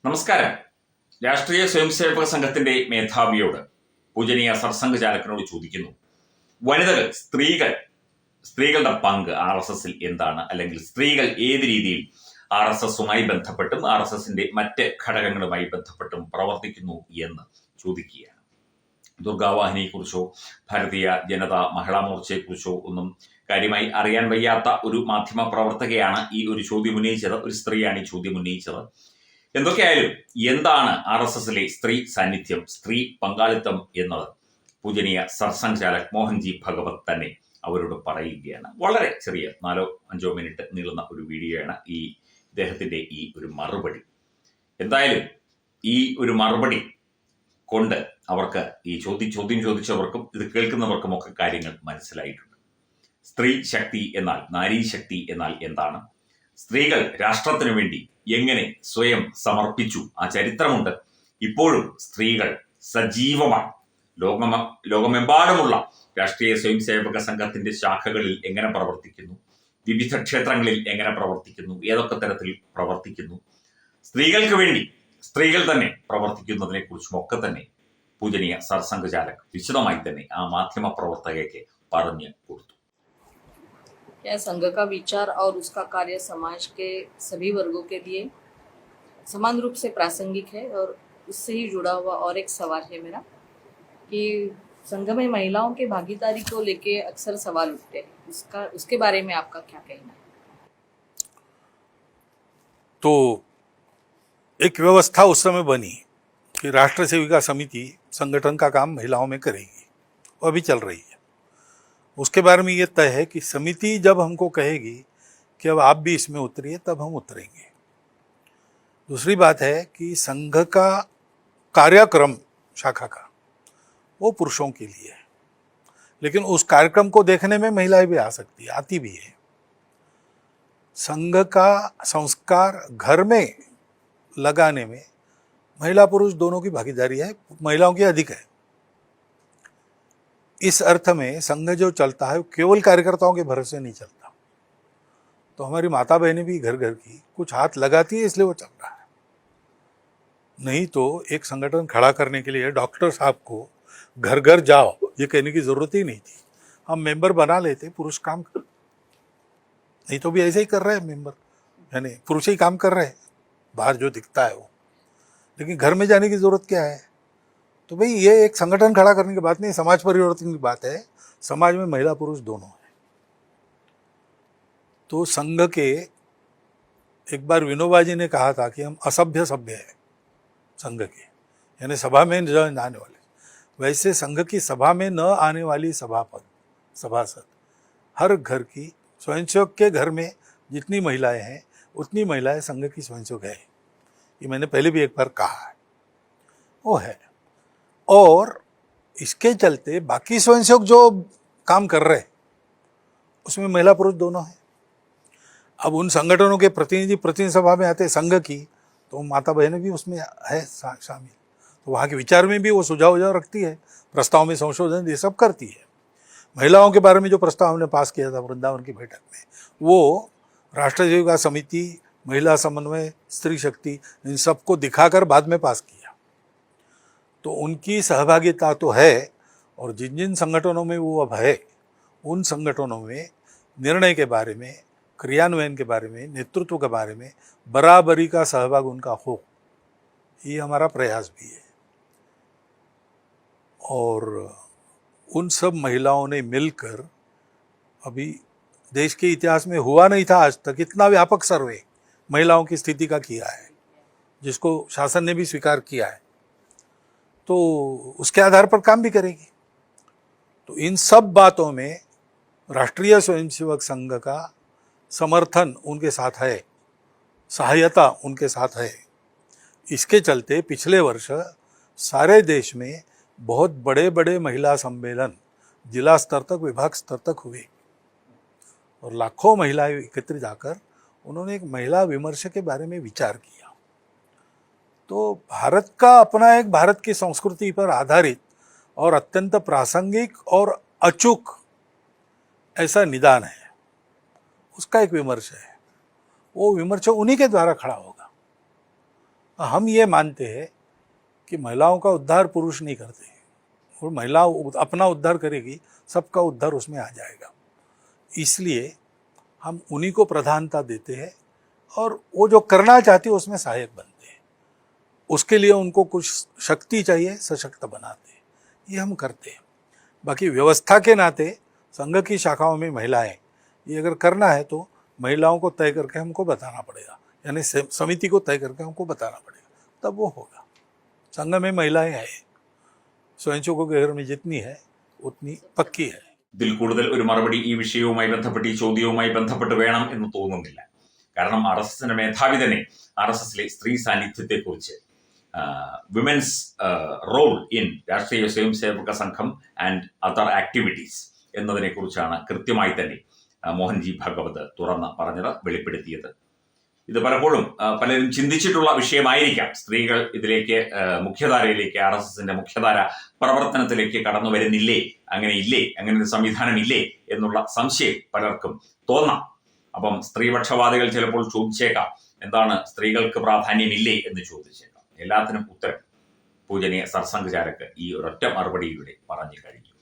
നമസ്കാരം. രാഷ്ട്രീയ സ്വയംസേവക സംഘത്തിന്റെ മേധാവിയോട് പൂജനീയ സർസംഘ് ചാലകനോട് ചോദിക്കുന്നു, വനിതകൾ, സ്ത്രീകളുടെ പങ്ക് ആർ എസ് എസിൽ എന്താണ്? അല്ലെങ്കിൽ സ്ത്രീകൾ ഏത് രീതിയിൽ ആർ എസ് എസുമായി ബന്ധപ്പെട്ടും ആർ എസ് എസിന്റെ മറ്റ് ഘടകങ്ങളുമായി ബന്ധപ്പെട്ടും പ്രവർത്തിക്കുന്നു എന്ന് ചോദിക്കുകയാണ്. ദുർഗാവാഹിനിയെക്കുറിച്ചോ ഭാരതീയ ജനതാ മഹിളാ മോർച്ചയെക്കുറിച്ചോ ഒന്നും കാര്യമായി അറിയാൻ വയ്യാത്ത ഒരു മാധ്യമ പ്രവർത്തകയാണ് ഈ ഒരു ചോദ്യം ഉന്നയിച്ചത്. ഒരു സ്ത്രീയാണ് ഈ ചോദ്യം ഉന്നയിച്ചത്. എന്തൊക്കെയായാലും എന്താണ് ആർ എസ് എസിലെ സ്ത്രീ സാന്നിധ്യം, സ്ത്രീ പങ്കാളിത്തം എന്നത് പൂജനീയ സർസംഘ് ചാലക് മോഹൻജി ഭഗവത് തന്നെ അവരോട് പറയുകയാണ്. വളരെ ചെറിയ 4-5 മിനിറ്റ് നീളുന്ന ഒരു വീഡിയോയാണ് ഈ ഇദ്ദേഹത്തിന്റെ ഈ ഒരു മറുപടി. എന്തായാലും ഈ ഒരു മറുപടി കൊണ്ട് അവർക്ക് ഈ ചോദ്യം ചോദിച്ചവർക്കും ഇത് കേൾക്കുന്നവർക്കും ഒക്കെ കാര്യങ്ങൾ മനസ്സിലായിട്ടുണ്ട്. സ്ത്രീ ശക്തി എന്നാൽ, നാരീ ശക്തി എന്നാൽ എന്താണ്? സ്ത്രീകൾ രാഷ്ട്രത്തിനു വേണ്ടി എങ്ങനെ സ്വയം സമർപ്പിച്ചു, ആ ചരിത്രമുണ്ട്. ഇപ്പോഴും സ്ത്രീകൾ സജീവമാണ്. ലോകമെമ്പാടുമുള്ള രാഷ്ട്രീയ സ്വയംസേവക സംഘത്തിന്റെ ശാഖകളിൽ എങ്ങനെ പ്രവർത്തിക്കുന്നു, വിവിധ ക്ഷേത്രങ്ങളിൽ എങ്ങനെ പ്രവർത്തിക്കുന്നു, ഏതൊക്കെ തരത്തിൽ പ്രവർത്തിക്കുന്നു, സ്ത്രീകൾക്ക് വേണ്ടി സ്ത്രീകൾ തന്നെ പ്രവർത്തിക്കുന്നതിനെ കുറിച്ചും ഒക്കെ തന്നെ പൂജനീയ സർസംഘ് ചാലക് വിശദമായി തന്നെ ആ മാധ്യമ പ്രവർത്തകയ്ക്ക് പറഞ്ഞു കൊടുത്തു. क्या संघ का विचार और उसका कार्य समाज के सभी वर्गों के लिए समान रूप से प्रासंगिक है? और उससे ही जुड़ा हुआ और एक सवाल है मेरा कि संघ में महिलाओं के भागीदारी को लेके अक्सर सवाल उठते हैं, उसके बारे में आपका क्या कहना है? तो एक व्यवस्था उस समय बनी कि राष्ट्र सेविका समिति संगठन का काम महिलाओं में करेगी, वो अभी चल रही है। उसके बारे में ये तय है कि समिति जब हमको कहेगी कि अब आप भी इसमें उतरिए, तब हम उतरेंगे। दूसरी बात है कि संघ का कार्यक्रम शाखा का वो पुरुषों के लिए है, लेकिन उस कार्यक्रम को देखने में महिलाएं भी आ सकती है, आती भी है। संघ का संस्कार घर में लगाने में महिला पुरुष दोनों की भागीदारी है, महिलाओं की अधिक है। इस अर्थ में संघ जो चलता है वो केवल कार्यकर्ताओं के भरोसे नहीं चलता। तो हमारी माता बहनें भी घर घर की कुछ हाथ लगाती है, इसलिए वो चल रहा है। नहीं तो एक संगठन खड़ा करने के लिए डॉक्टर साहब को घर घर जाओ ये कहने की जरूरत ही नहीं थी। हम मेंबर बना लेते, पुरुष काम कर, नहीं तो भी ऐसे ही कर रहे हैं मेंबर, यानी पुरुष ही काम कर रहे हैं बाहर जो दिखता है वो। लेकिन घर में जाने की जरूरत क्या है? तो भाई ये एक संगठन खड़ा करने की बात नहीं, समाज परिवर्तन की बात है। समाज में महिला पुरुष दोनों है। तो संघ के एक बार विनोबा जी ने कहा था कि हम असभ्य सभ्य है संघ के, यानी सभा में न आने वाले। वैसे संघ की सभा में न आने वाली सभासद हर घर की, स्वयंसेवक के घर में जितनी महिलाएं हैं उतनी महिलाएं संघ की स्वयंसेवक है। ये मैंने पहले भी एक बार कहा है, वो है। और इसके चलते बाकी स्वयंसेवक जो काम कर रहे हैं उसमें महिला पुरुष दोनों हैं। अब उन संगठनों के प्रतिनिधि सभा में आते संघ की, तो माता बहनें भी उसमें है शामिल। तो वहाँ के विचार में भी वो सुझाव रखती है, प्रस्ताव में संशोधन ये सब करती है। महिलाओं के बारे में जो प्रस्ताव हमने पास किया था वृंदावन की बैठक में, वो राष्ट्रीय सेविका समिति, महिला समन्वय, स्त्री शक्ति, इन सबको दिखाकर बाद में पास किया। तो उनकी सहभागिता तो है, और जिन जिन संगठनों में वो अब है उन संगठनों में निर्णय के बारे में, क्रियान्वयन के बारे में, नेतृत्व के बारे में बराबरी का सहभाग उनका हो, ये हमारा प्रयास भी है। और उन सब महिलाओं ने मिलकर, अभी देश के इतिहास में हुआ नहीं था आज तक इतना व्यापक सर्वे महिलाओं की स्थिति का किया है, जिसको शासन ने भी स्वीकार किया है। तो उसके आधार पर काम भी करेगी। तो इन सब बातों में राष्ट्रीय स्वयंसेवक संघ का समर्थन उनके साथ है, सहायता उनके साथ है। इसके चलते पिछले वर्ष सारे देश में बहुत बड़े बड़े महिला सम्मेलन जिला स्तर तक, विभाग स्तर तक हुए, और लाखों महिलाएं एकत्रित आकर उन्होंने एक महिला विमर्श के बारे में विचार किया। तो भारत का अपना एक, भारत की संस्कृति पर आधारित और अत्यंत प्रासंगिक और अचूक ऐसा निदान है, उसका एक विमर्श है। वो विमर्श उन्हीं के द्वारा खड़ा होगा। हम ये मानते हैं कि महिलाओं का उद्धार पुरुष नहीं करते हैं, और महिला अपना उद्धार करेगी, सबका उद्धार उसमें आ जाएगा। इसलिए हम उन्हीं को प्रधानता देते हैं और वो जो करना चाहती है उसमें सहायक बनते हैं। उसके लिए उनको कुछ शक्ति चाहिए, सशक्त बनाते हैं, ये हम करते हैं। बाकी व्यवस्था के नाते संघ की शाखाओं में महिलाएं ये अगर करना है तो महिलाओं को तय करके हमको बताना पड़ेगा, यानी समिति को तय करके हमको बताना पड़ेगा, तब वो होगा। संघ में महिलाएं हैं, स्वयंसेवकों के घर में जितनी है उतनी पक्की है। ഇതിൽ കൂടുതൽ ഒരു മറുപടി ഈ വിഷയവുമായി ബന്ധപ്പെട്ട് ഈ ചോദ്യവുമായി ബന്ധപ്പെട്ട് വേണം എന്ന് തോന്നുന്നില്ല. കാരണം RSSന്റെ മേധാവി തന്നെ RSSലെ സ്ത്രീ സാന്നിധ്യത്തെക്കുറിച്ച് വിമൻസ് റോൾ ഇൻ രാഷ്ട്രീയ സ്വയംസേവക സംഘം ആൻഡ് അതർ ആക്ടിവിറ്റീസ് എന്നതിനെക്കുറിച്ചാണ് കൃത്യമായി തന്നെ മോഹൻജി ഭാഗവത് തുറന്ന് പറഞ്ഞത്, വെളിപ്പെടുത്തിയത്. ഇത് പലപ്പോഴും പലരും ചിന്തിച്ചിട്ടുള്ള വിഷയമായിരിക്കാം. സ്ത്രീകൾ ഇതിലേക്ക് മുഖ്യധാരയിലേക്ക്, RSSന്റെ മുഖ്യധാര പ്രവർത്തനത്തിലേക്ക് കടന്നു വരുന്നില്ലേ, അങ്ങനെ ഇല്ലേ, അങ്ങനെ ഒരു സംവിധാനം ഇല്ലേ എന്നുള്ള സംശയം പലർക്കും തോന്നാം. അപ്പം സ്ത്രീപക്ഷവാദികൾ ചിലപ്പോൾ ചോദിച്ചേക്കാം, എന്താണ് സ്ത്രീകൾക്ക് പ്രാധാന്യമില്ലേ എന്ന് ചോദിച്ചേക്കാം. എല്ലാത്തിനും ഉത്തരം പൂജനീയ സർസംഘചാലക് ഈ ഒരൊറ്റ മറുപടിയിലൂടെ പറഞ്ഞു കഴിഞ്ഞു.